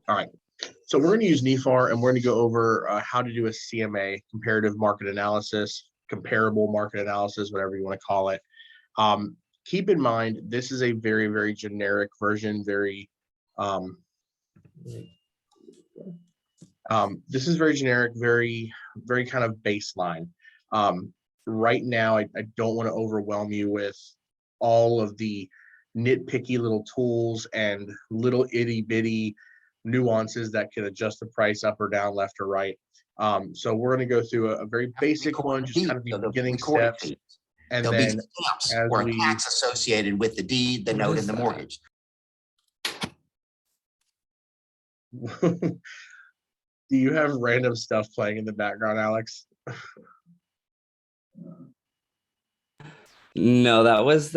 All right. So we're going to use NEFAR, and we're going to go over how to do a CMA, comparative market analysis, comparable market analysis, whatever you want to call it. Keep in mind, this is a very, very generic version, this is very generic, very kind of baseline. Right now, I don't want to overwhelm you with all of the nitpicky little tools and little itty bitty nuances that can adjust the price up or down, left or right. So we're going to go through a very basic one, just kind of the beginning steps. And there'll then be stamps as or we tax associated with the deed, the note, and the mortgage. do you have random stuff playing in the background, Alex? No, that was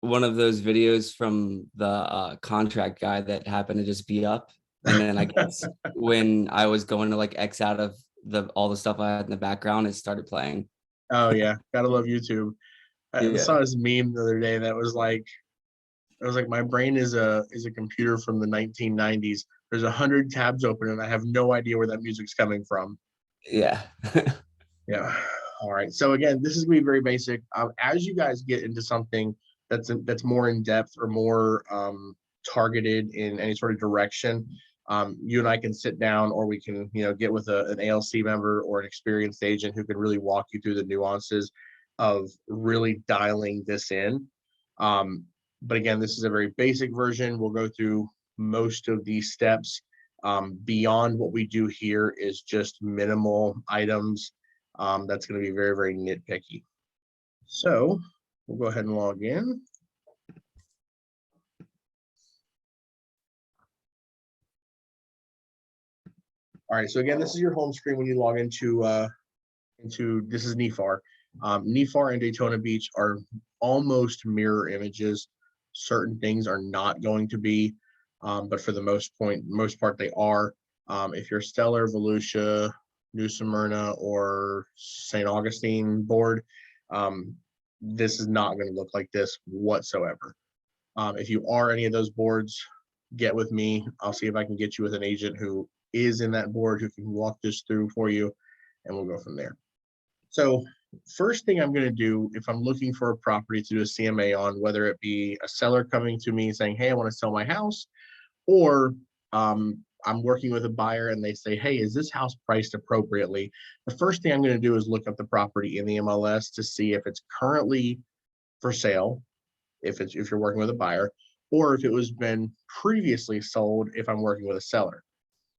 one of those videos from the contract guy that happened to just be up. And then I guess when I was going to like X out of all the stuff I had in the background, it started playing. Oh yeah, gotta love YouTube. I Yeah. saw this meme the other day that was like, my brain is a computer from the 1990s. There's 100 tabs open and I have no idea where that music's coming from. Yeah. Yeah. All right. So again, this is gonna be very basic. As you guys get into something that's more in depth or more targeted in any sort of direction, you and I can sit down, or we can, get with an ALC member or an experienced agent who can really walk you through the nuances of really dialing this in. But again, this is a very basic version. We'll go through most of these steps. Beyond what we do here is just minimal items. That's going to be very, very nitpicky. So we'll go ahead and log in. All right, so again, this is your home screen when you log into this is NEFAR. NEFAR and Daytona Beach are almost mirror images. Certain things are not going to be, but for the most part they are. If you're Stellar, Volusia, New Smyrna, or St. Augustine board, this is not going to look like this whatsoever. If you are any of those boards, get with me. I'll see if I can get you with an agent who is in that board who can walk this through for you, and we'll go from there. So first thing I'm going to do, if I'm looking for a property to do a CMA on, whether it be a seller coming to me saying, hey, I want to sell my house, or I'm working with a buyer and they say, hey, is this house priced appropriately? The first thing I'm going to do is look up the property in the MLS to see if it's currently for sale, if you're working with a buyer, or if it was been previously sold if I'm working with a seller.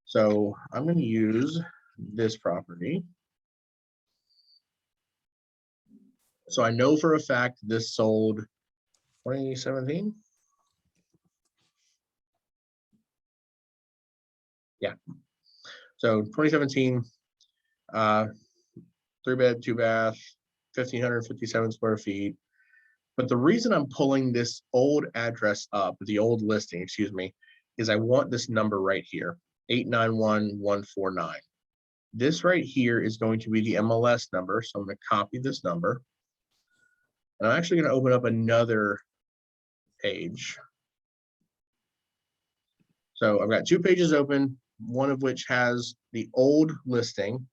So I'm going to use this property. So I know for a fact this sold 2017. Yeah. So 2017, 3-bed, 2-bath, 1,557 square feet. But the reason I'm pulling this old address up, the old listing, excuse me, is I want this number right here, 891-149. This right here is going to be the MLS number. So I'm going to copy this number. And I'm actually going to open up another page. So I've got 2 pages open, one of which has the old listing,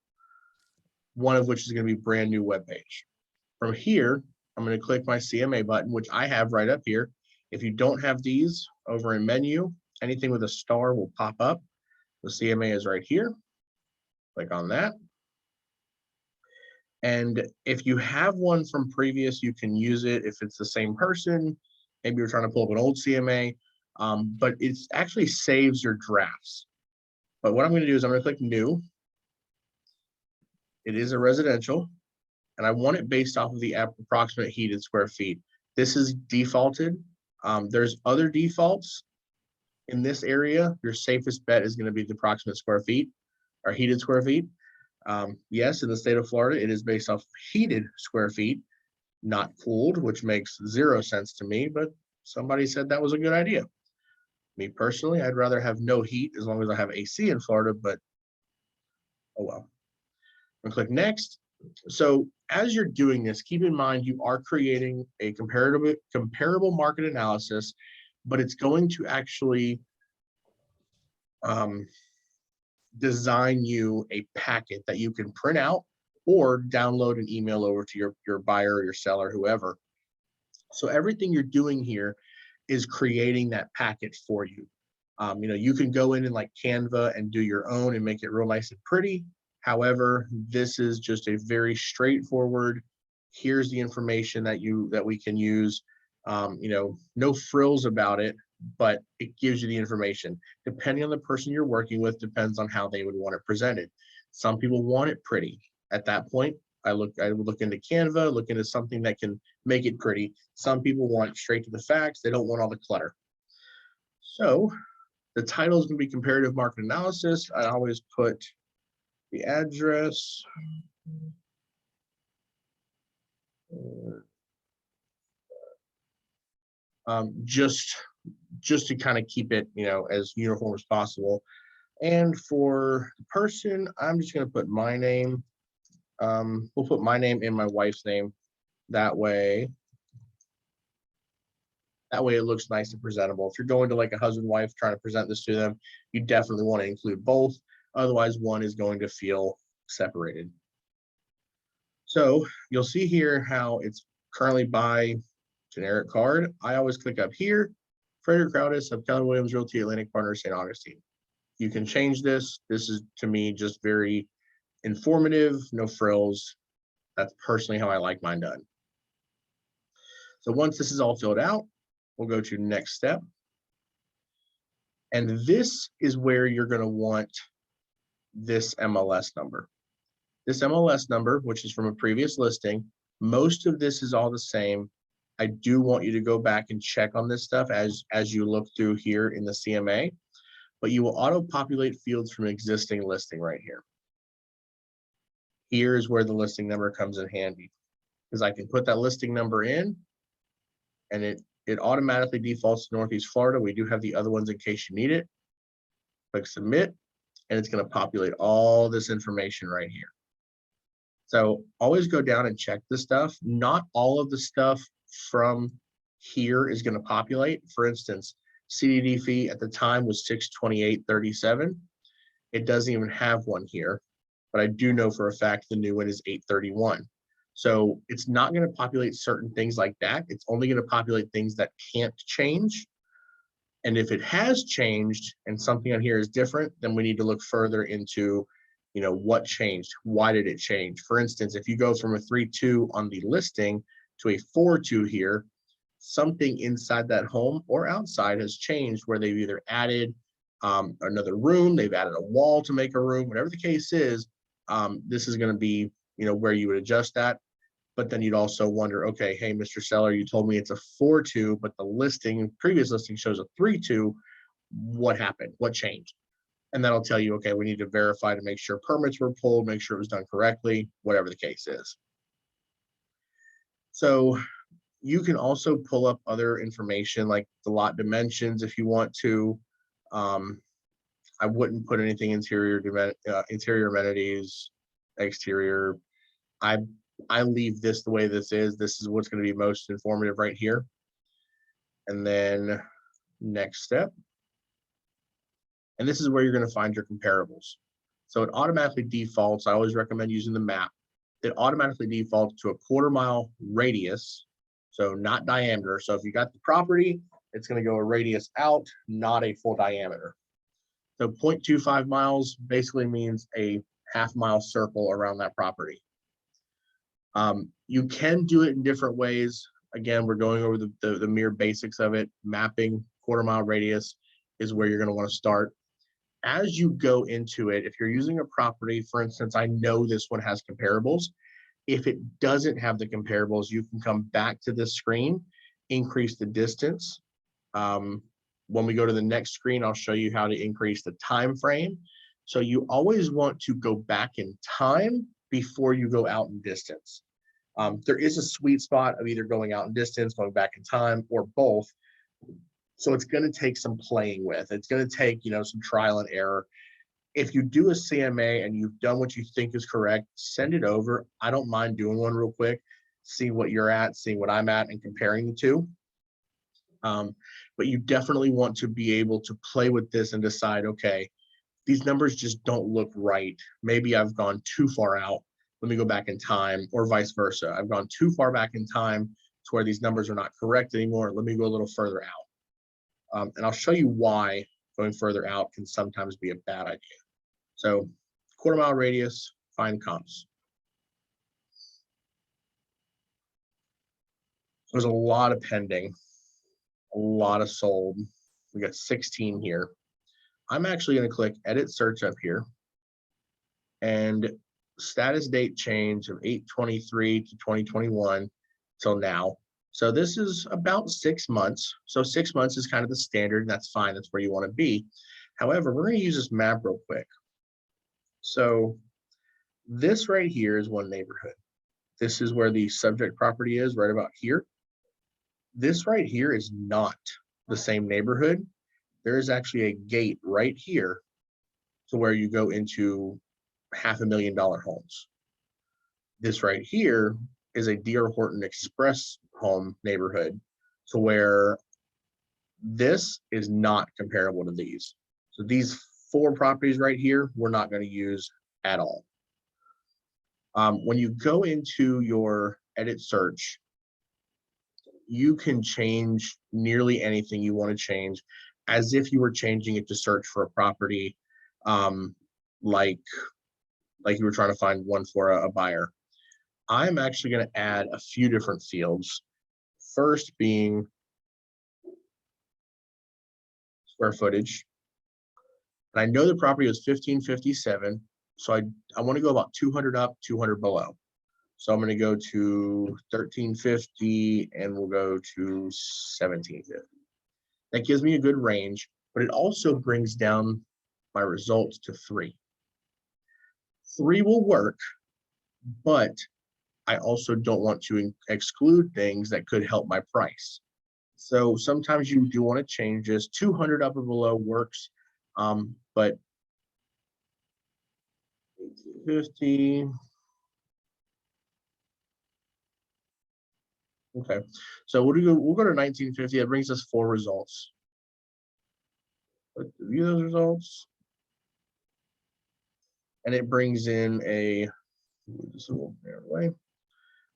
one of which is going to be brand new web page. From here, I'm going to click my CMA button, which I have right up here. If you don't have these, over in menu, anything with a star will pop up. The CMA is right here. Click on that. And if you have one from previous, you can use it if it's the same person. Maybe you're trying to pull up an old CMA, but it actually saves your drafts. But what I'm going to do is I'm going to click new. It is a residential, and I want it based off of the approximate heated square feet. This is defaulted. There's other defaults in this area. Your safest bet is going to be the approximate square feet or heated square feet. Yes, in the state of Florida, it is based off heated square feet, not cooled, which makes 0 sense to me, but somebody said that was a good idea. Me personally, I'd rather have no heat as long as I have AC in Florida, but oh well. I'm gonna click next. So as you're doing this, keep in mind you are creating a comparable market analysis, but it's going to actually design you a packet that you can print out or download and email over to your buyer or your seller, whoever. So everything you're doing here is creating that packet for you. You can go in and like Canva and do your own and make it real nice and pretty. However, this is just a very straightforward, here's the information that we can use. No frills about it, but it gives you the information. Depending on the person you're working with, depends on how they would want it presented. Some people want it pretty. At that point, I would look into Canva, look into something that can make it pretty. Some people want straight to the facts. They don't want all the clutter. So the title is going to be comparative market analysis. I always put the address. Just to kind of keep it, as uniform as possible. And for the person, I'm just going to put my name. We'll put my name and my wife's name. That way it looks nice and presentable. If you're going to like a husband, wife, trying to present this to them, you definitely want to include both. Otherwise, one is going to feel separated. So you'll see here how it's currently by generic card. I always click up here, Frederick Crowdis of Keller Williams Realty Atlantic Partners, St. Augustine. You can change this. This is, to me, just very informative, no frills. That's personally how I like mine done. So once this is all filled out, we'll go to next step. And this is where you're going to want this MLS number. This MLS number, which is from a previous listing, most of this is all the same. I do want you to go back and check on this stuff as you look through here in the CMA, but you will auto-populate fields from existing listing right here. Here's where the listing number comes in handy, because I can put that listing number in and it automatically defaults to Northeast Florida. We do have the other ones in case you need it. Click submit, and it's going to populate all this information right here. So always go down and check this stuff. Not all of the stuff from here is going to populate. For instance, CDD fee at the time was $628.37. It doesn't even have one here, but I do know for a fact the new one is $831. So it's not going to populate certain things like that. It's only going to populate things that can't change. And if it has changed and something on here is different, then we need to look further into, what changed? Why did it change? For instance, if you go from a 3.2 on the listing to a 4.2 here, something inside that home or outside has changed where they've either added another room, they've added a wall to make a room, whatever the case is. This is going to be, where you would adjust that. But then you'd also wonder, okay, hey, Mr. Seller, you told me it's a 4.2, but the previous listing shows a 3.2. What happened? What changed? And that'll tell you, okay, we need to verify to make sure permits were pulled, make sure it was done correctly, whatever the case is. So you can also pull up other information like the lot dimensions if you want to. I wouldn't put anything interior amenities, exterior. I leave this the way this is. This is what's going to be most informative right here. And then next step. And this is where you're going to find your comparables. So it automatically defaults. I always recommend using the map. It automatically defaults to a 1/4 mile radius. So not diameter. So if you got the property, it's going to go a radius out, not a full diameter. So 0.25 miles basically means a 1/2 mile circle around that property. You can do it in different ways. Again, we're going over the mere basics of it. Mapping 1/4 mile radius is where you're going to want to start. As you go into it, if you're using a property, for instance, I know this one has comparables. If it doesn't have the comparables, you can come back to this screen, increase the distance. When we go to the next screen, I'll show you how to increase the time frame. So you always want to go back in time before you go out in distance. There is a sweet spot of either going out in distance, going back in time, or both. So it's going to take some playing with. It's going to take, some trial and error. If you do a CMA and you've done what you think is correct, send it over. I don't mind doing one real quick, see what you're at, seeing what I'm at, and comparing the two. But you definitely want to be able to play with this and decide, okay, these numbers just don't look right. Maybe I've gone too far out. Let me go back in time, or vice versa. I've gone too far back in time to where these numbers are not correct anymore. Let me go a little further out. And I'll show you why going further out can sometimes be a bad idea. So 1/4 mile radius, find comps. There's a lot of pending, a lot of sold. We got 16 here. I'm actually going to click edit search up here, and status date change of 8/23 to 2021 till now. So this is about 6 months. So 6 months is kind of the standard. That's fine. That's where you want to be. However, we're going to use this map real quick. So this right here is one neighborhood. This is where the subject property is, right about here. This right here is not the same neighborhood. There is actually a gate right here to where you go into $500,000 homes. This right here is a D.R. Horton Express home neighborhood, to where this is not comparable to these. So these 4 properties right here, we're not going to use at all. When you go into your edit search, you can change nearly anything you want to change, as if you were changing it to search for a property, like you were trying to find one for a buyer. I'm actually going to add a few different fields. First being square footage. And I know the property was 1557, so I want to go about 200 up, 200 below. So I'm going to go to 1350, and we'll go to 1750. That gives me a good range, but it also brings down my results to 3. 3 will work, but I also don't want to exclude things that could help my price. So sometimes you do want to change this. 200 up or below works, but 50. Okay, so we'll go to 1950. That brings us 4 results. Let's view those results, and it brings in a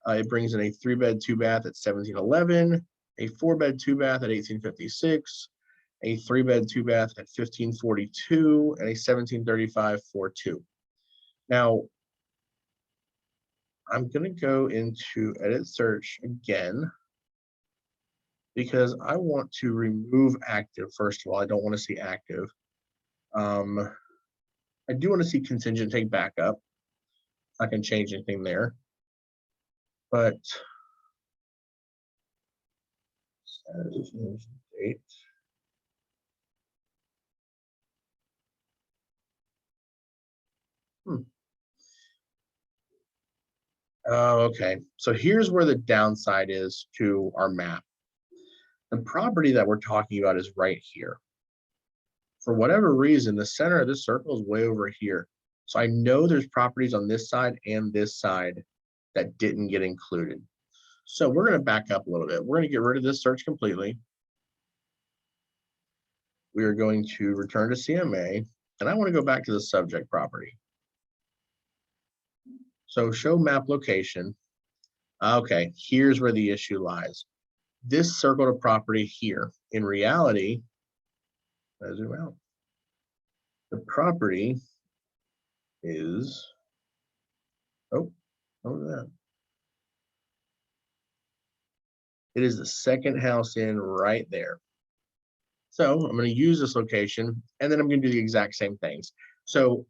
it brings in a 3-bed 2-bath at 1711, a 4-bed 2-bath at 1856, a 3-bed 2-bath at 1542, and a 1735 4-2. Now, I'm going to go into edit search again, because I want to remove active. First of all, I don't want to see active. I do want to see contingent take backup. I can change anything there, but date. Okay, so here's where the downside is to our map. The property that we're talking about is right here. For whatever reason, the center of this circle is way over here. So I know there's properties on this side and this side that didn't get included. So we're going to back up a little bit. We're going to get rid of this search completely. We are going to return to CMA, and I want to go back to the subject property. So show map location. Okay, here's where the issue lies. This circled a property here. In reality, let's zoom out. The property is, oh, what was that? It is the second house in right there. So I'm going to use this location, and then I'm going to do the exact same things. So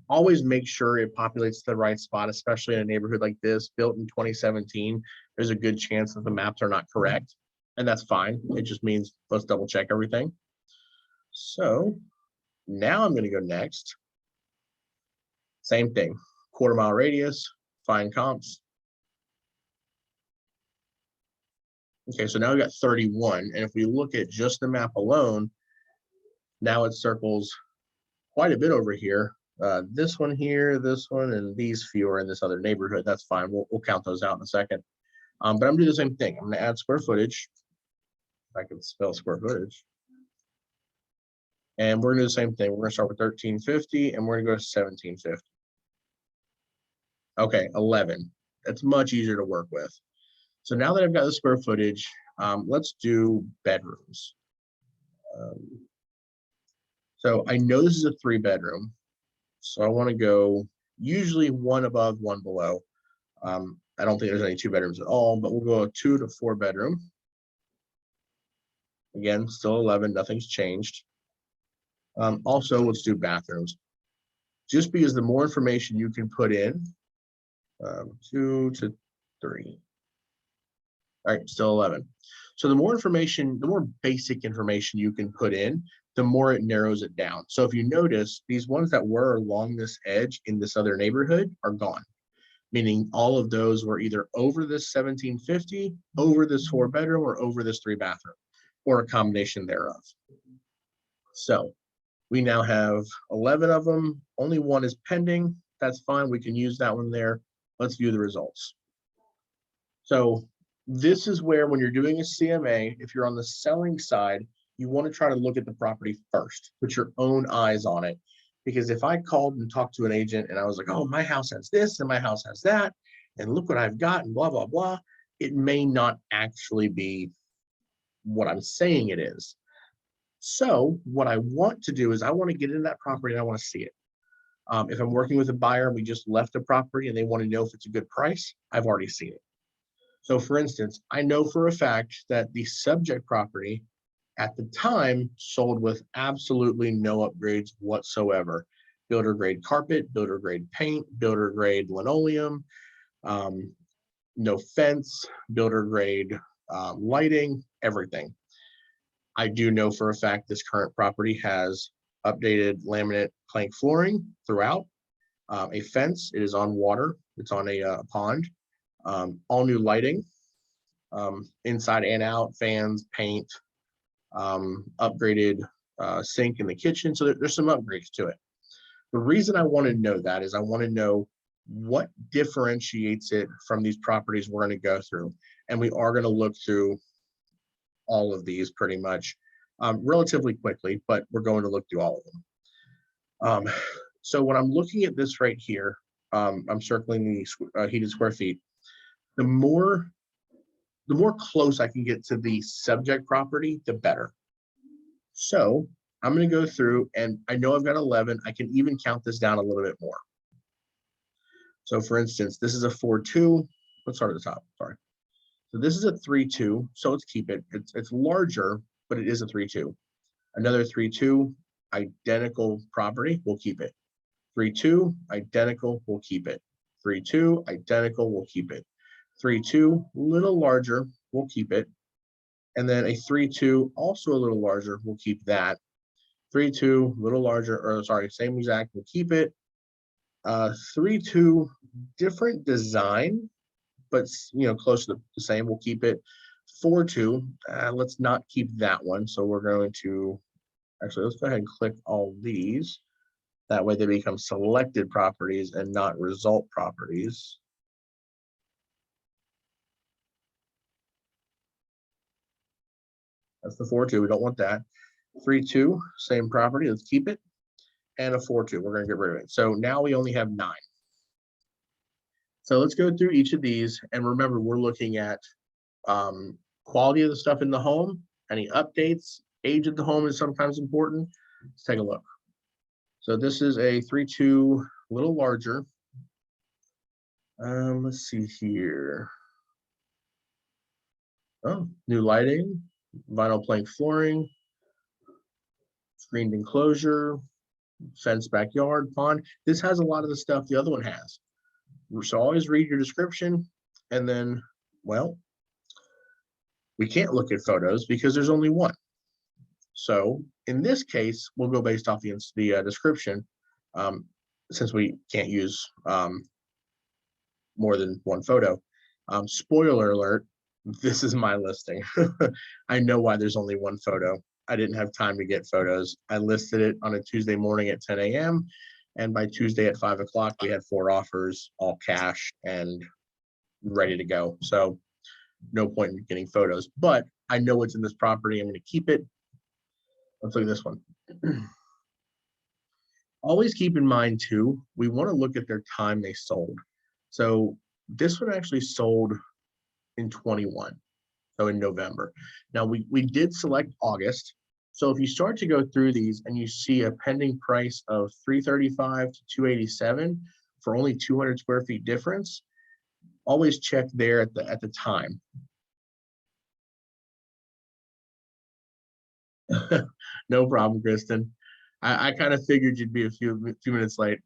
always make sure it populates the right spot, especially in a neighborhood like this, built in 2017. There's a good chance that the maps are not correct, and that's fine. It just means let's double check everything. So now I'm going to go next. Same thing, 1/4 mile radius, find comps. Okay, so now we got 31, and if we look at just the map alone, now it circles quite a bit over here. This one here, this one, and these few are in this other neighborhood. That's fine. We'll count those out in a second. But I'm doing the same thing. I'm going to add square footage. I can spell square footage. And we're gonna do the same thing. We're gonna start with 1350 and we're gonna go to 1750. Okay, 11. That's much easier to work with. So now that I've got the square footage, let's do bedrooms. So I know this is a 3-bedroom. So I want to go usually one above, one below. I don't think there's any 2 bedrooms at all, but we'll go a 2 to 4 bedroom. Again, still 11, nothing's changed. Also, let's do bathrooms. Just because the more information you can put in, 2 to 3. All right, still 11. So the more information, the more basic information you can put in, the more it narrows it down. So if you notice, these ones that were along this edge in this other neighborhood are gone, meaning all of those were either over this 1750, over this 4-bedroom, or over this 3-bathroom, or a combination thereof. So we now have 11 of them. Only one is pending. That's fine. We can use that one there. Let's view the results. So this is where, when you're doing a CMA, if you're on the selling side, you want to try to look at the property first, put your own eyes on it. Because if I called and talked to an agent and I was like, oh, my house has this and my house has that, and look what I've got and blah, blah, blah, it may not actually be what I'm saying it is. So what I want to do is I want to get into that property and I want to see it. If I'm working with a buyer and we just left a property and they want to know if it's a good price, I've already seen it. So for instance, I know for a fact that the subject property at the time sold with absolutely no upgrades whatsoever. Builder grade carpet, builder grade paint, builder grade linoleum, no fence, builder grade lighting, everything. I do know for a fact this current property has updated laminate plank flooring throughout, a fence, it is on water, it's on a pond, all new lighting, inside and out, fans, paint, upgraded sink in the kitchen. So there's some upgrades to it. The reason I want to know that is I want to know what differentiates it from these properties we're going to go through. And we are going to look through all of these pretty much relatively quickly, but we're going to look through all of them. So when I'm looking at this right here, I'm circling the heated square feet. The more close I can get to the subject property, the better. So I'm going to go through, and I know I've got 11. I can even count this down a little bit more. So for instance, this is a 4-2. Let's start at the top. Sorry. So this is a 3-2. So let's keep it. It's larger, but it is a 3-2. Another 3-2, identical property. We'll keep it. 3-2, identical. We'll keep it. 3-2, identical. We'll keep it. 3-2, little larger. We'll keep it. And then a 3-2, also a little larger. We'll keep that. 3-2, little larger, or sorry, same exact. We'll keep it. 3-2, different design, but close to the same. We'll keep it. 4-2, let's not keep that one. So we're going to actually, let's go ahead and click all these. That way they become selected properties and not result properties. That's the 4-2. We don't want that. 3-2, same property. Let's keep it. And a 4-2. We're going to get rid of it. So now we only have 9. So let's go through each of these. And remember, we're looking at quality of the stuff in the home, any updates, age of the home is sometimes important. Let's take a look. So this is a 3-2, a little larger. Let's see here. Oh, new lighting, vinyl plank flooring, screened enclosure, fence backyard, pond. This has a lot of the stuff the other one has. So always read your description, and then, well, we can't look at photos because there's only one. So in this case, we'll go based off the description, since we can't use more than one photo. Spoiler alert, this is my listing. I know why there's only one photo. I didn't have time to get photos. I listed it on a Tuesday morning at 10 a.m. And by Tuesday at 5 o'clock, we had 4 offers, all cash and ready to go. So no point in getting photos, but I know what's in this property. I'm going to keep it. Let's look at this one. Always keep in mind too, we want to look at their time they sold. So this one actually sold in 21, so in November. Now we did select August. So if you start to go through these and you see a pending price of 335 to 287 for only 200 square feet difference, always check there at the time. No problem, Kristen. I kind of figured you'd be a few minutes late.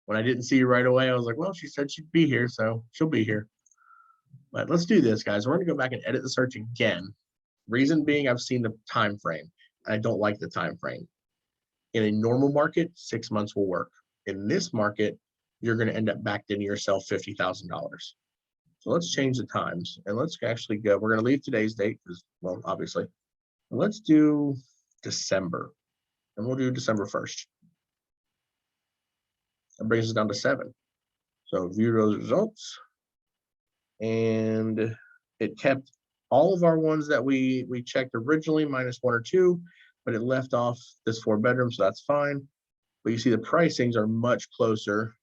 When I didn't see you right away, I was like, well, she said she'd be here, so she'll be here. But let's do this, guys. We're going to go back and edit the search again. Reason being, I've seen the time frame. I don't like the time frame. In a normal market, 6 months will work. In this market, you're going to end up backed into yourself $50,000. So let's change the times and let's actually go. We're going to leave today's date because, well, obviously. Let's do December, and we'll do December 1st. That brings us down to 7. So view those results, and it kept all of our ones that we checked originally minus 1 or 2, but it left off this 4 bedrooms, so that's fine. But you see the pricings are much closer.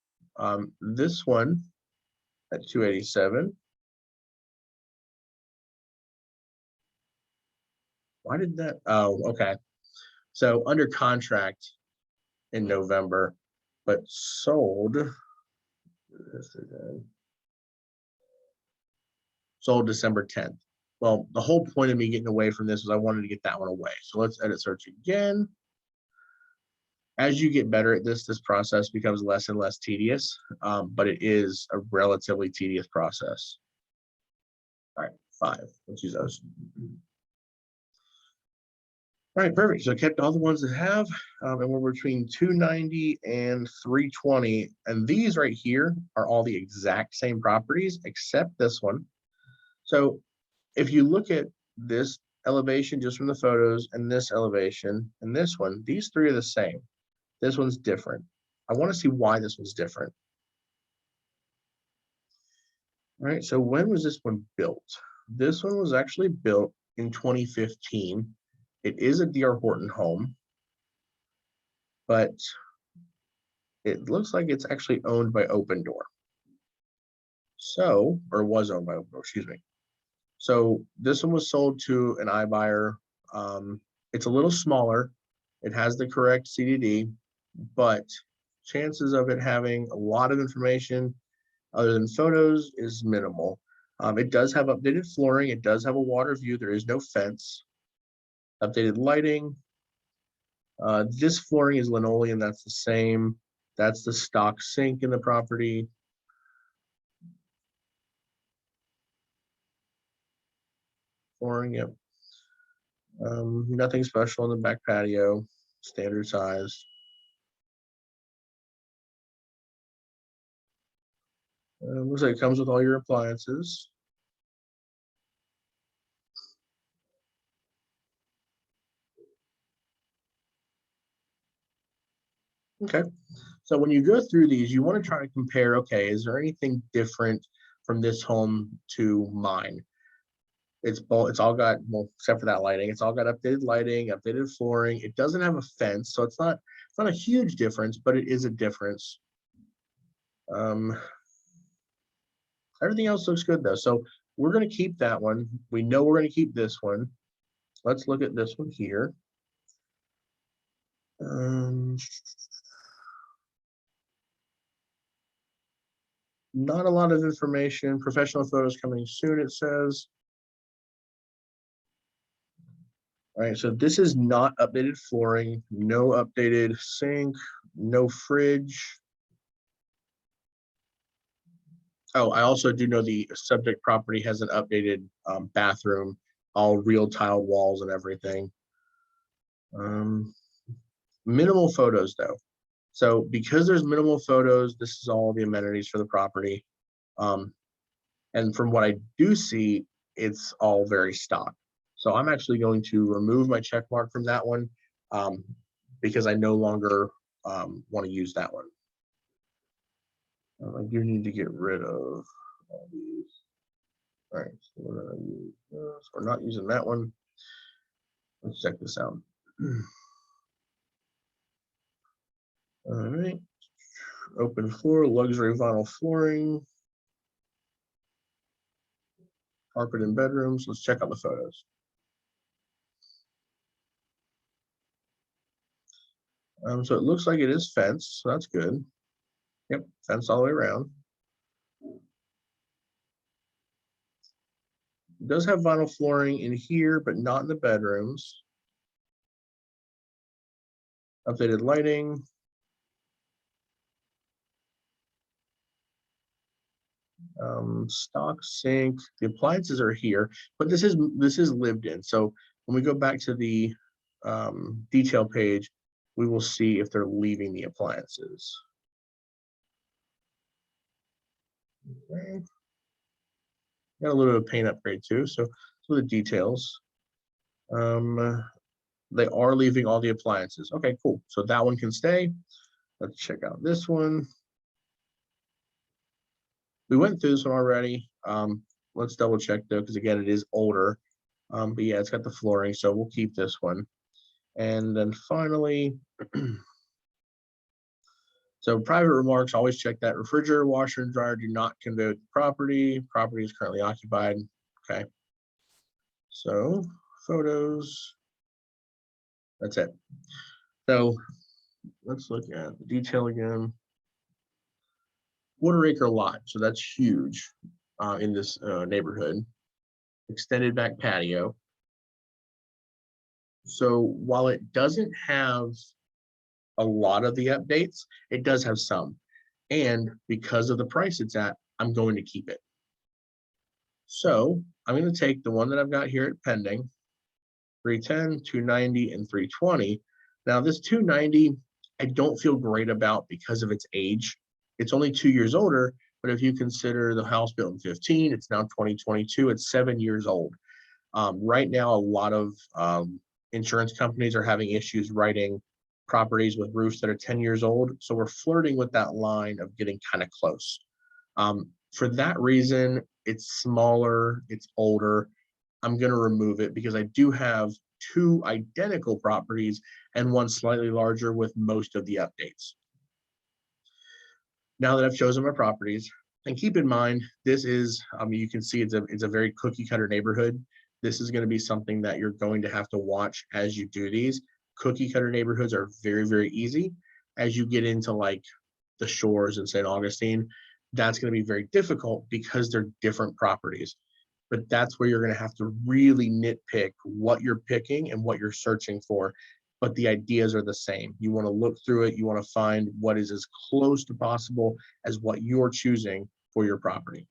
This one at 287. Why did that? Oh, okay. So under contract in November, but sold. Sold December 10th. Well, the whole point of me getting away from this was I wanted to get that one away. So let's edit search again. As you get better at this process becomes less and less tedious, but it is a relatively tedious process. All right, 5. Let's use those. All right, perfect. So I kept all the ones that have, and we're between 290 and 320. And these right here are all the exact same properties except this one. So if you look at this elevation just from the photos and this elevation and this one, these 3 are the same. This one's different. I want to see why this one's different. All right, so when was this one built? This one was actually built in 2015. It is a D.R. Horton home, but it looks like it's actually owned by Open Door. So, or was owned by Open Door, excuse me. So this one was sold to an iBuyer. It's a little smaller. It has the correct CDD, but chances of it having a lot of information other than photos is minimal. It does have updated flooring. It does have a water view. There is no fence. Updated lighting. This flooring is linoleum. That's the same. That's the stock sink in the property. Flooring, yep. Nothing special in the back patio. Standard size. Looks like it comes with all your appliances. Okay, so when you go through these, you want to try to compare, okay, is there anything different from this home to mine? It's all got, well, except for that lighting, it's all got updated lighting, updated flooring. It doesn't have a fence, so it's not a huge difference, but it is a difference. Everything else looks good though. So we're going to keep that one. We know we're going to keep this one. Let's look at this one here. Not a lot of information. Professional photos coming soon, it says. All right, so this is not updated flooring, no updated sink, no fridge. Oh, I also do know the subject property has an updated bathroom, all real tiled walls and everything. Minimal photos though. So because there's minimal photos, this is all the amenities for the property. And from what I do see, it's all very stock. So I'm actually going to remove my check mark from that one because I no longer want to use that one. I do need to get rid of all these. All right, so we're gonna use this. We're not using that one. Let's check this out. All right, open floor, luxury vinyl flooring, carpet in bedrooms. Let's check out the photos. So it looks like it is fenced, so that's good. Yep, fence all the way around. It does have vinyl flooring in here, but not in the bedrooms. Updated lighting. Stock sink. The appliances are here, but this is lived in. So when we go back to the detail page, we will see if they're leaving the appliances. Okay. Got a little bit of paint upgrade too. So the details. They are leaving all the appliances. Okay, cool. So that one can stay. Let's check out this one. We went through this one already. Let's double check though, because again, it is older. But yeah, it's got the flooring, so we'll keep this one. And then finally, so private remarks, always check that. Refrigerator, washer, and dryer do not convey with the property. Property is currently occupied. Okay. So photos. That's it. So let's look at the detail again. Quarter-acre lot, so that's huge in this neighborhood. Extended back patio. So while it doesn't have a lot of the updates, it does have some. And because of the price it's at, I'm going to keep it. So I'm going to take the one that I've got here at pending, 310, 290, and 320. Now this 290, I don't feel great about because of its age. It's only 2 years older, but if you consider the house built in 15, it's now 2022, it's 7 years old. Right now, a lot of insurance companies are having issues writing properties with roofs that are 10 years old. So we're flirting with that line of getting kind of close. For that reason, it's smaller, it's older. I'm going to remove it because I do have 2 identical properties and one slightly larger with most of the updates. Now that I've chosen my properties, and keep in mind, this is, you can see it's a very cookie cutter neighborhood. This is going to be something that you're going to have to watch as you do these. Cookie cutter neighborhoods are very, very easy. As you get into like the Shores in St. Augustine, that's going to be very difficult because they're different properties. But that's where you're going to have to really nitpick what you're picking and what you're searching for. But the ideas are the same. You want to look through it. You want to find what is as close to possible as what you're choosing for your property.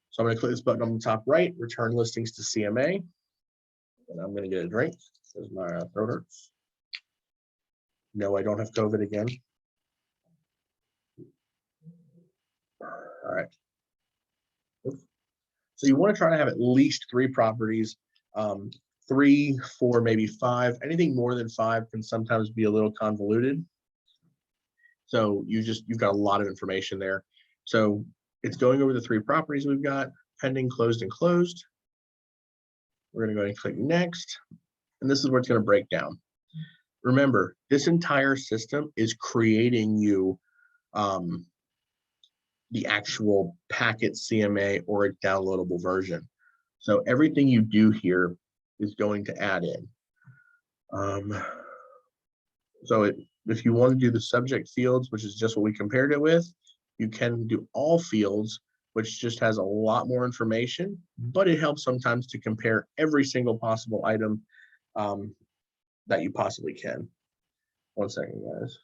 So I'm going to click this button on the top right, return listings to CMA. And I'm going to get a drink because my throat hurts. No, I don't have COVID again. All right. So you want to try to have at least 3 properties, 3, 4, maybe 5. Anything more than 5 can sometimes be a little convoluted. So you've got a lot of information there. So it's going over the 3 properties we've got, pending, closed, and closed. We're going to go ahead and click next. And this is where it's going to break down. Remember, this entire system is creating you the actual packet CMA or a downloadable version. So everything you do here is going to add in. If you want to do the subject fields, which is just what we compared it with, you can do all fields, which just has a lot more information, but it helps sometimes to compare every single possible item that you possibly can. One second, guys.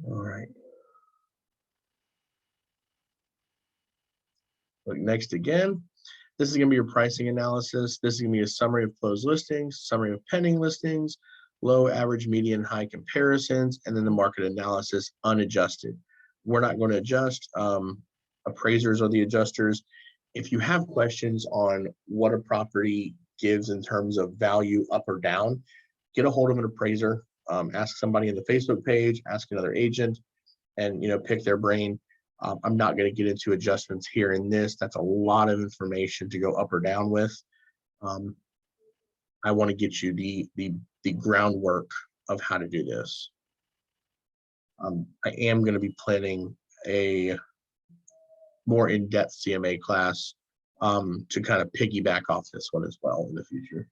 All right. Look next again. This is going to be your pricing analysis. This is going to be a summary of closed listings, summary of pending listings, low, average, median, high comparisons, and then the market analysis unadjusted. We're not going to adjust. Appraisers are the adjusters. If you have questions on what a property gives in terms of value up or down, get a hold of an appraiser, ask somebody in the Facebook page, ask another agent, and pick their brain. I'm not going to get into adjustments here in this. That's a lot of information to go up or down with. I want to get you the groundwork of how to do this. I am going to be planning a more in-depth CMA class to kind of piggyback off this one as well in the future.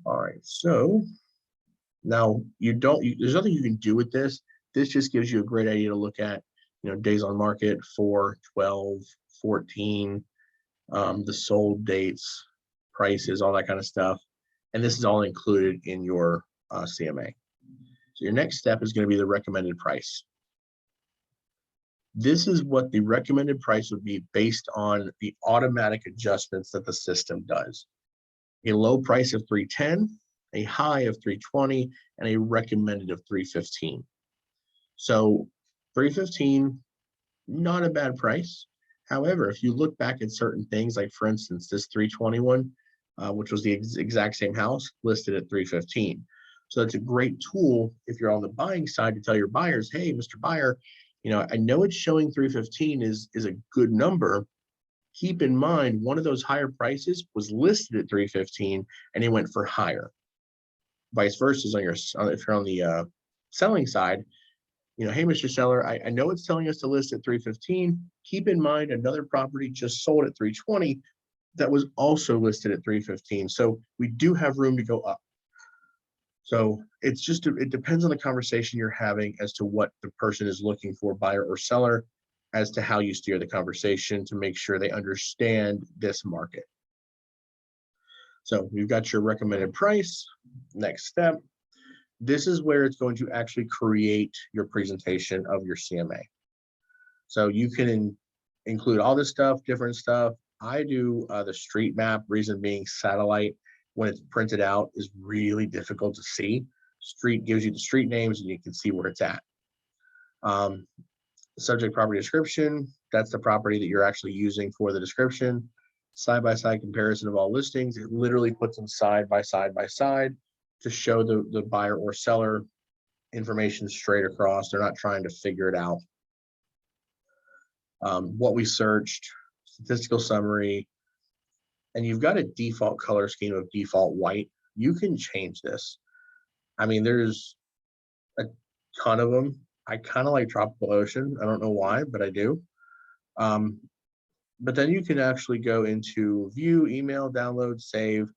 All right, so now there's nothing you can do with this. This just gives you a great idea to look at, days on market, 4, 12, 14, the sold dates, prices, all that kind of stuff. And this is all included in your CMA. So your next step is going to be the recommended price. This is what the recommended price would be based on the automatic adjustments that the system does. A low price of 310, a high of 320, and a recommended of 315. So 315, not a bad price. However, if you look back at certain things, like for instance, this 321, which was the exact same house, listed at 315. So it's a great tool if you're on the buying side to tell your buyers, hey, Mr. Buyer, I know it's showing 315 is a good number. Keep in mind, one of those higher prices was listed at 315 and it went for higher. Vice versa, if you're on the selling side, hey, Mr. Seller, I know it's telling us to list at 315. Keep in mind, another property just sold at 320 that was also listed at 315. So we do have room to go up. So it depends on the conversation you're having as to what the person is looking for, buyer or seller, as to how you steer the conversation to make sure they understand this market. So you've got your recommended price. Next step, this is where it's going to actually create your presentation of your CMA. So you can include all this stuff, different stuff. I do the street map, reason being satellite, when it's printed out, is really difficult to see. Street gives you the street names and you can see where it's at. Subject property description, that's the property that you're actually using for the description. Side-by-side comparison of all listings. It literally puts them side by side by side to show the buyer or seller information straight across. They're not trying to figure it out. What we searched, statistical summary, and you've got a default color scheme of default white. You can change this. I mean, there's a ton of them. I kind of like tropical ocean. I don't know why, but I do. But then you can actually go into view, email, download, save.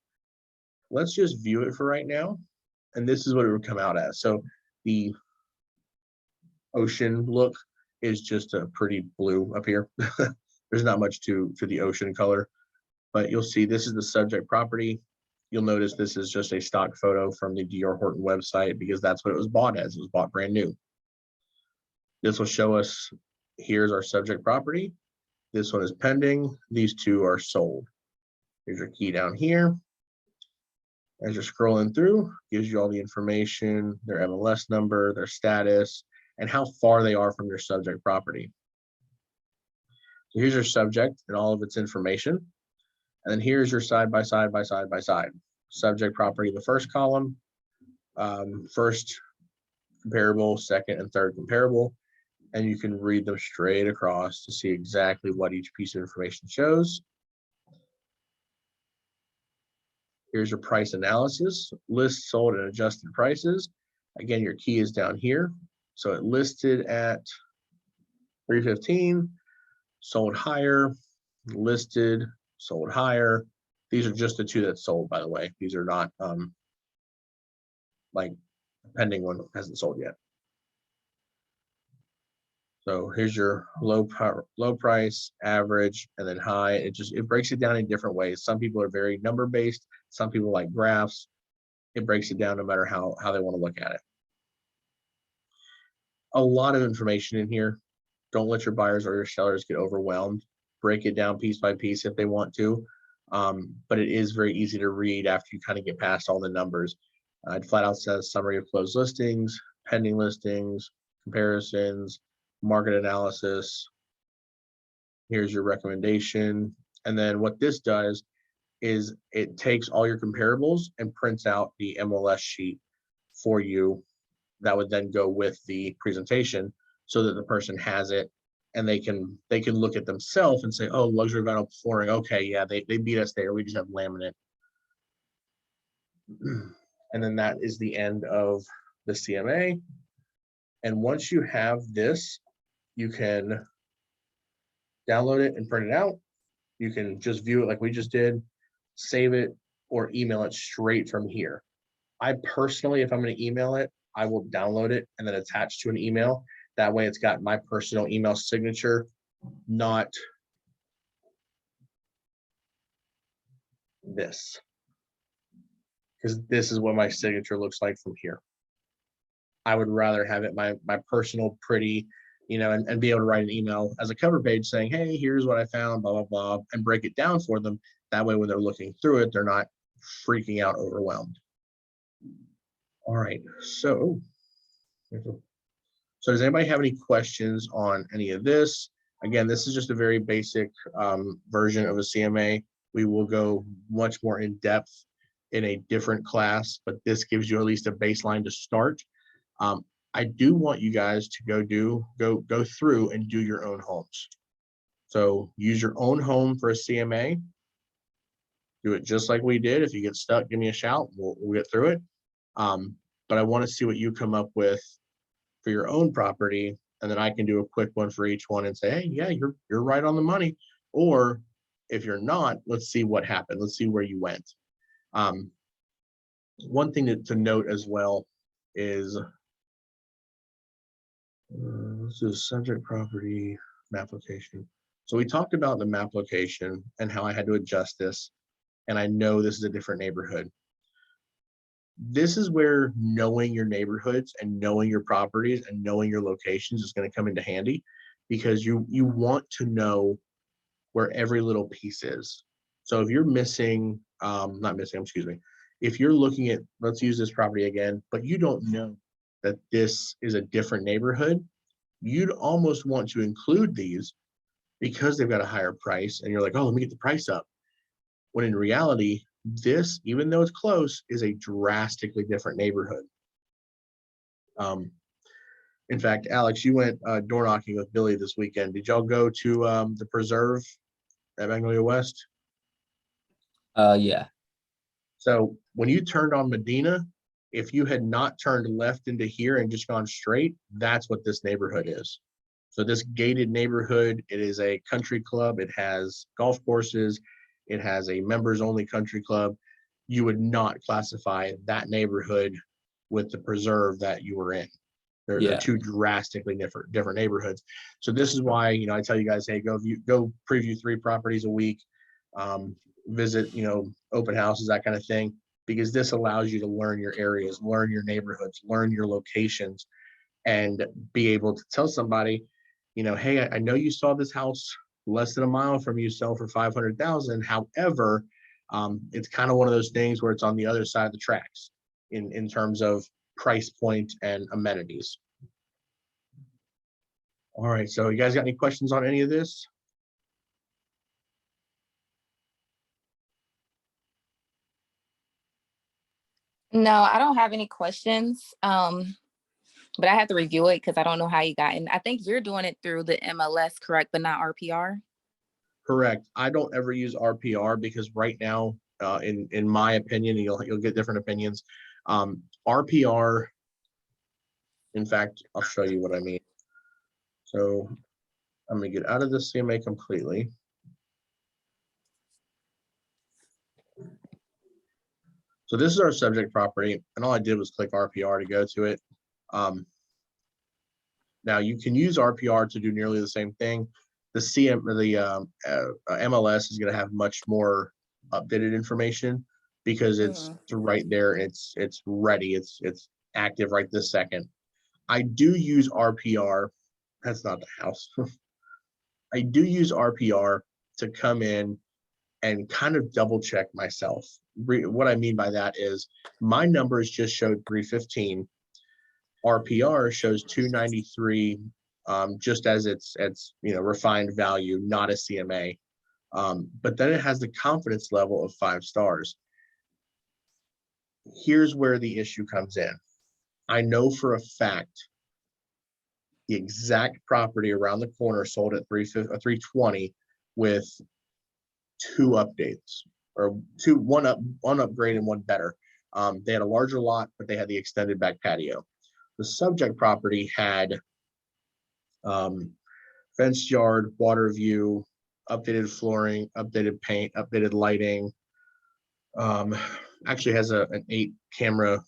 Let's just view it for right now. And this is what it would come out as. So the ocean look is just a pretty blue up here. There's not much to the ocean color, but you'll see this is the subject property. You'll notice this is just a stock photo from the D.R. Horton website because that's what it was bought as. It was bought brand new. This will show us, here's our subject property. This one is pending. These two are sold. Here's your key down here. As you're scrolling through, gives you all the information, their MLS number, their status, and how far they are from your subject property. So here's your subject and all of its information. And then here's your side by side by side by side. Subject property, the first column, first comparable, second and third comparable. And you can read them straight across to see exactly what each piece of information shows. Here's your price analysis, list, sold, and adjusted prices. Again, your key is down here. So it listed at 315, sold higher, listed, sold higher. These are just the two that sold, by the way. These are not like pending one hasn't sold yet. So here's your low price, average, and then high. It breaks it down in different ways. Some people are very number based. Some people like graphs. It breaks it down no matter how they want to look at it. A lot of information in here. Don't let your buyers or your sellers get overwhelmed. Break it down piece by piece if they want to. But it is very easy to read after you kind of get past all the numbers. It flat out says summary of closed listings, pending listings, comparisons, market analysis. Here's your recommendation. And then what this does is it takes all your comparables and prints out the MLS sheet for you that would then go with the presentation so that the person has it and they can look at themselves and say, oh, luxury vinyl flooring, okay, yeah, they beat us there, we just have laminate. And then that is the end of the CMA. And once you have this, you can download it and print it out. You can just view it like we just did, save it, or email it straight from here. I personally, if I'm going to email it, I will download it and then attach to an email. That way it's got my personal email signature, not this. Because this is what my signature looks like from here. I would rather have it my personal pretty, and be able to write an email as a cover page saying, hey, here's what I found, blah, blah, blah, and break it down for them. That way, when they're looking through it, they're not freaking out, overwhelmed. All right, so does anybody have any questions on any of this? Again, this is just a very basic version of a CMA. We will go much more in depth in a different class, but this gives you at least a baseline to start. I do want you guys to go through and do your own homes. So use your own home for a CMA. Do it just like we did. If you get stuck, give me a shout. We'll get through it. But I want to see what you come up with for your own property, and then I can do a quick one for each one and say, hey, yeah, you're right on the money. Or if you're not, let's see what happened. Let's see where you went. One thing to note as well is this is subject property map location. So we talked about the map location and how I had to adjust this, and I know this is a different neighborhood. This is where knowing your neighborhoods and knowing your properties and knowing your locations is going to come into handy, because you want to know where every little piece is. So if you're missing, if you're looking at, let's use this property again, but you don't know that this is a different neighborhood, you'd almost want to include these because they've got a higher price, and you're like, oh, let me get the price up. When in reality, this, even though it's close, is a drastically different neighborhood. In fact, Alex, you went door knocking with Billy this weekend. Did y'all go to the Preserve at Magnolia West? Yeah. So when you turned on Medina, if you had not turned left into here and just gone straight, that's what this neighborhood is. So this gated neighborhood, it is a country club. It has golf courses. It has a members only country club. You would not classify that neighborhood with the Preserve that you were in. They're two drastically different neighborhoods. So this is why, I tell you guys, hey, go preview 3 properties a week, visit, open houses, that kind of thing, because this allows you to learn your areas, learn your neighborhoods, learn your locations, and be able to tell somebody, hey, I know you saw this house less than a mile from you sell for 500,000. However, it's kind of one of those things where it's on the other side of the tracks in terms of price point and amenities. All right, so you guys got any questions on any of this? No, I don't have any questions. But I have to review it because I don't know how you got in. I think you're doing it through the MLS, correct, but not RPR? Correct. I don't ever use RPR because right now, in my opinion, and you'll get different opinions. RPR, in fact, I'll show you what I mean. So I'm gonna get out of the CMA completely. So this is our subject property, and all I did was click RPR to go to it. Now you can use RPR to do nearly the same thing. The MLS is going to have much more updated information because it's right there. It's ready. It's active right this second. I do use RPR. That's not the house. I do use RPR to come in and kind of double check myself. What I mean by that is my numbers just showed 315. RPR shows 293, just as its refined value, not a CMA. But then it has the confidence level of 5 stars. Here's where the issue comes in. I know for a fact the exact property around the corner sold at 320 with 2 updates, or one upgrade and one better. They had a larger lot, but they had the extended back patio. The subject property had fenced yard, water view, updated flooring, updated paint, updated lighting. Actually has an 8 camera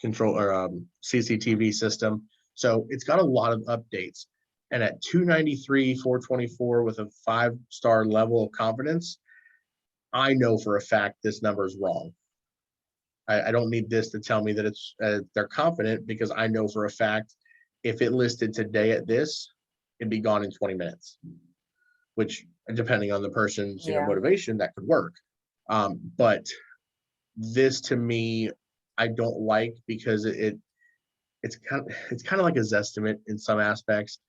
control or CCTV system. So it's got a lot of updates. And at 293, 424 with a 5-star level of confidence, I know for a fact this number is wrong. I don't need this to tell me that it's they're confident, because I know for a fact if it listed today at this, it'd be gone in 20 minutes, which depending on the person's motivation, that could work. But this to me, I don't like, because it's kind of like a Zestimate in some aspects.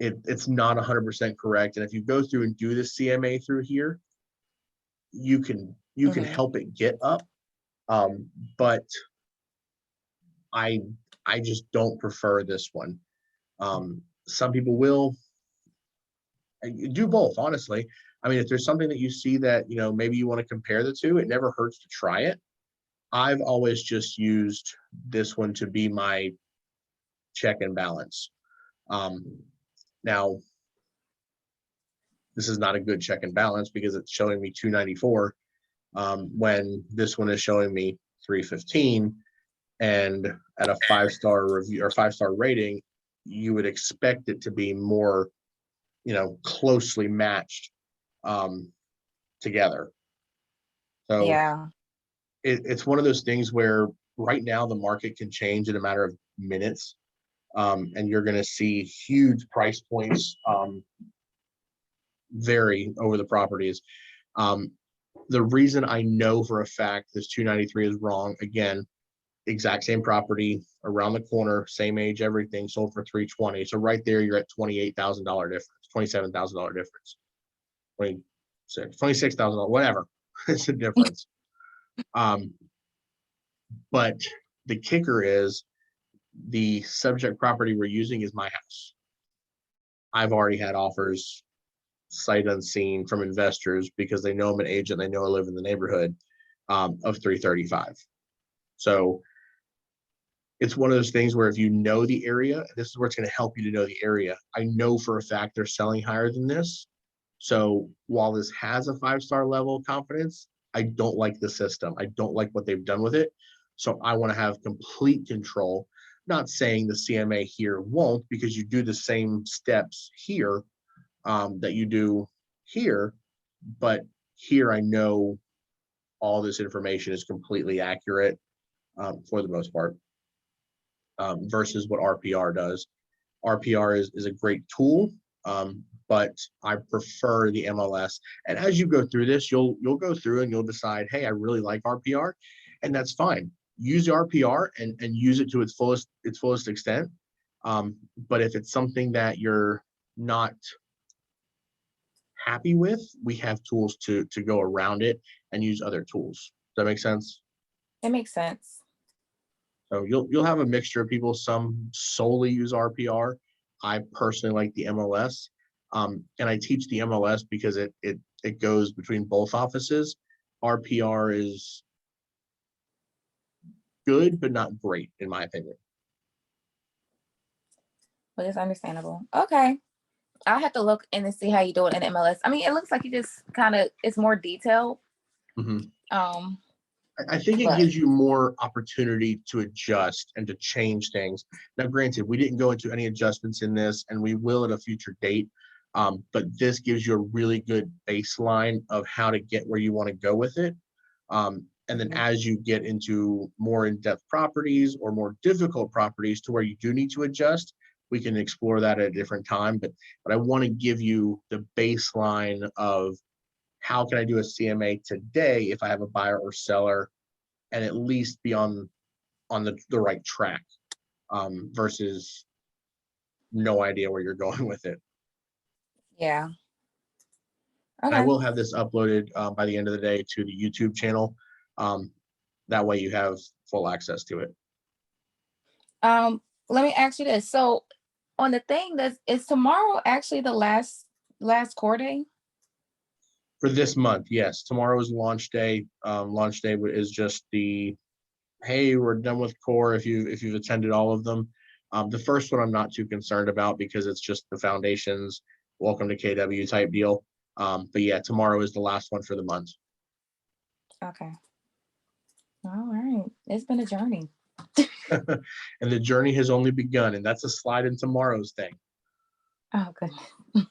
It's not 100% correct. And if you go through and do the CMA through here, you can help it get up. But I just don't prefer this one. Some people will do both, honestly. I mean, if there's something that you see that, maybe you want to compare the two, it never hurts to try it. I've always just used this one to be my check and balance. Now, this is not a good check and balance, because it's showing me 294 when this one is showing me 315. And at a 5-star review or 5-star rating, you would expect it to be more, closely matched together. So Yeah. It's one of those things where right now the market can change in a matter of minutes. And you're going to see huge price points vary over the properties. The reason I know for a fact this 293 is wrong, again, exact same property around the corner, same age, everything, sold for 320. So right there, you're at $28,000 difference, $27,000 difference, $26,000, whatever. It's a difference. But the kicker is the subject property we're using is my house. I've already had offers sight unseen from investors, because they know I'm an agent, they know I live in the neighborhood, of 335. So it's one of those things where if you know the area, this is where it's going to help you to know the area. I know for a fact they're selling higher than this. So while this has a 5-star level of confidence, I don't like the system. I don't like what they've done with it. So I want to have complete control. Not saying the CMA here won't, because you do the same steps here that you do here, but here I know all this information is completely accurate for the most part, versus what RPR does. RPR is a great tool, but I prefer the MLS. And as you go through this, you'll go through and you'll decide, hey, I really like RPR, and that's fine. Use the RPR and use it to its fullest extent. But if it's something that you're not happy with, we have tools to go around it and use other tools. Does that make sense? It makes sense. So you'll have a mixture of people. Some solely use RPR. I personally like the MLS, and I teach the MLS because it goes between both offices. RPR is good, but not great, in my opinion. But it's understandable. Okay. I'll have to look in and see how you do it in MLS. I mean, it looks like you just it's more detailed. Mhm. Um, I think it but gives you more opportunity to adjust and to change things. Now, granted, we didn't go into any adjustments in this, and we will at a future date. But this gives you a really good baseline of how to get where you want to go with it. And then as you get into more in-depth properties or more difficult properties to where you do need to adjust, we can explore that at a different time. But I want to give you the baseline of how can I do a CMA today if I have a buyer or seller, and at least be on the right track, versus no idea where you're going with it. yeah. I Okay. will have this uploaded by the end of the day to the YouTube channel. That way you have full access to it. Let me ask you this. So on the thing is tomorrow actually the last core day? For this month, yes. Tomorrow is launch day. Launch day is just the, hey, we're done with core if you've attended all of them. The first one I'm not too concerned about because it's just the foundations, welcome to KW type deal. But yeah, tomorrow is the last one for the month. Okay. All right. It's been a journey. And the journey has only begun, and that's a slide in tomorrow's thing. Oh, goodness.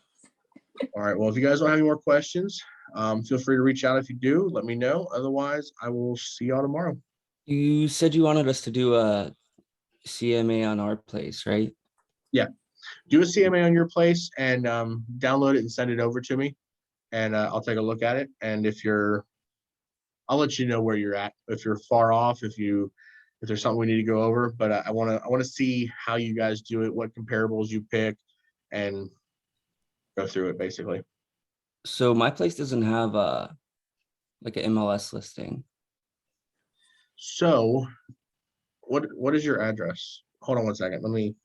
All right. Well, if you guys don't have any more questions, feel free to reach out if you do. Let me know. Otherwise, I will see y'all tomorrow. You said you wanted us to do a CMA on our place, right? Do a CMA on your place and download it and send it over to me, and I'll take a look at it. And I'll let you know where you're at. If you're far off, if there's something we need to go over, but I want to see how you guys do it, what comparables you pick, and go through it basically. So my place doesn't have a like an MLS listing. So, what is your address? Hold on one second. Let me